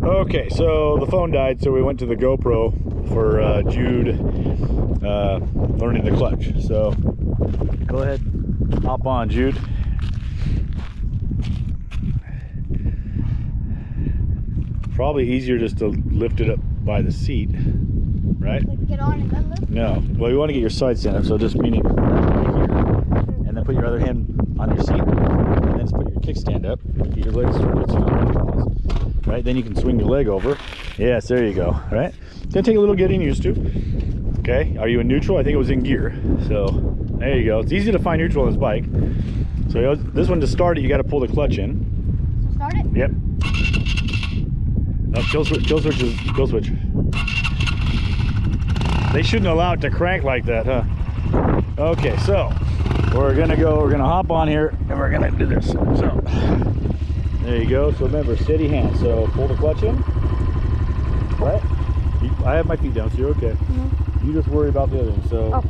Okay, so the phone died, so we went to the GoPro for Jude learning the clutch. So go ahead, hop on, Jude. Probably easier just to lift it up by the seat, right? Like get on and then lift? No. Well, you want to get your side stand up, so just meaning right here, and then put your other hand on your seat, and then just put your kickstand up. Your legs right? Then you can swing your leg over. Yes, there you go. Right? It's gonna take a little getting used to. Okay. Are you in neutral? I think it was in gear. So there you go. It's easy to find neutral on this bike. So this one, to start it, you got to pull the clutch in. So start it? Yep. Kill switch. They shouldn't allow it to crank like that, huh? Okay, so we're gonna hop on here and we're gonna do this. So there you go. So remember, steady hand. So pull the clutch in. Right? I have my feet down, so you're okay. Mm-hmm. You just worry about the other one. So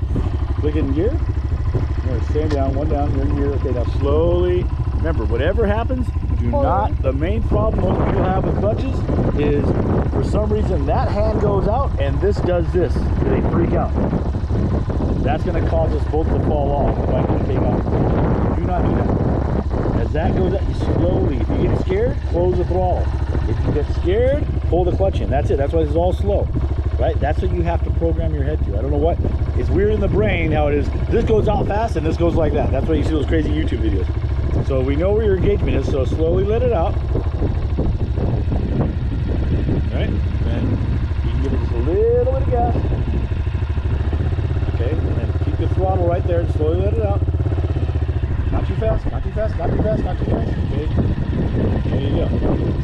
click it in gear. You're gonna stand down, one down, you're in gear. Okay, now slowly. Remember, whatever happens, do not. The main problem most people have with clutches is, for some reason, that hand goes out and this does this. They freak out. That's going to cause us both to fall off. The bike will take off. Do not do that. As that goes out, you slowly. If you get scared, close the throttle. If you get scared, pull the clutch in. That's it. That's why this is all slow. Right? That's what you have to program your head to. I don't know what. It's weird in the brain how it is. This goes out fast and this goes like that. That's why you see those crazy YouTube videos. So we know where your engagement is, so slowly let it out. Right? Then you can give it just a little bit of gas. Okay, and then keep the throttle right there and slowly let it out. Not too fast, not too fast, not too fast, not too fast. Okay. There you go.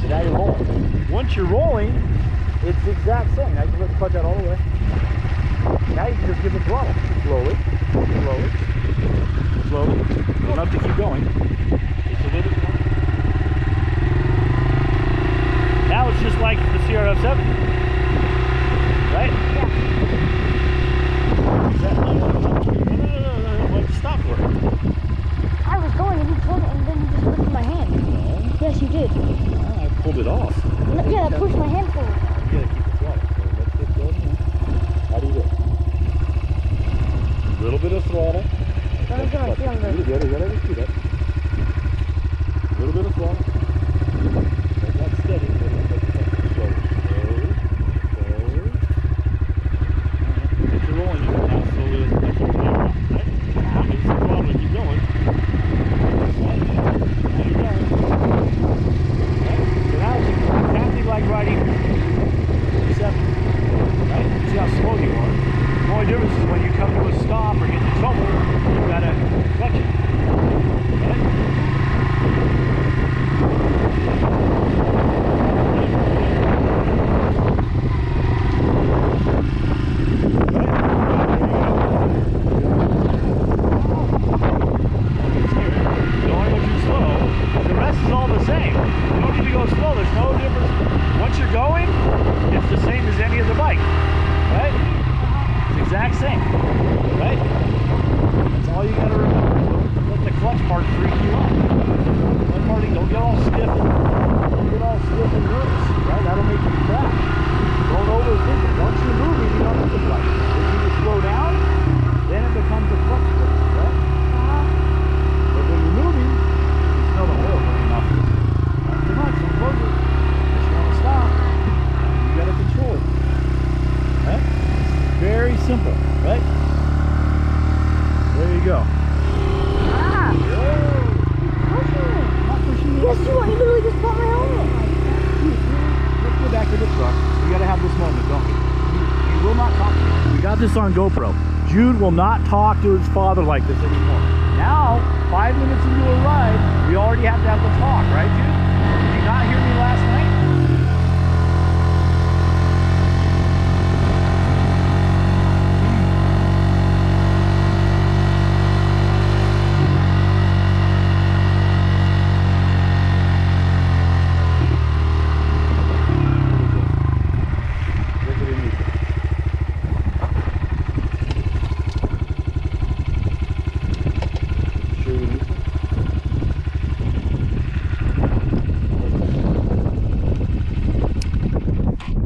So now you're rolling. Once you're rolling, it's the exact same. Now you can let the clutch out all the way. Now you can just give the throttle. Slowly, slowly, slowly. Enough to keep going. Now it's just like the CRF70, right? Yeah. What stop for? I was going and you pulled it and then you just lifted my hand. No. Yes, you did. I pulled it off. No, yeah, I pushed my hand forward. You gotta keep the throttle. So let's get going. How do you do it? A little bit of throttle. Let me get my feet on the... You gotta do that. A little bit of throttle. That's not steady. Slowly. If you're rolling, you can now slowly let the throttle out. Right? Now it's the throttle and keep going. Right? Now you're going. Right? So now it's exactly like riding 7. Right? See how slow you are. The only difference is when you come to a stop or get in trouble, you gotta clutch it. Right? Exact same, right? That's all you gotta remember. Don't let the clutch part freak you out. That part, don't get all stiff and nervous, right? That'll make you crash. Don't overthink it. Once you're moving, you don't have to clutch. If you slow down, then it becomes a clutch grip, right? But when you're moving, you smell the oil coming off. Not too much, don't close it. Unless you want to stop, you gotta control it, right? Very simple, right? There you go. Ah! Pushing me. Not pushing you. Yes, you are. You literally just bought my helmet. Let's go back to the truck. We gotta have this moment, don't we? You will not talk. We got this on GoPro. Jude will not talk to his father like this anymore. Now, 5 minutes into a ride, we already have to have the talk, right, Jude? Did you not hear me last night?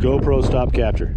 GoPro stop capture.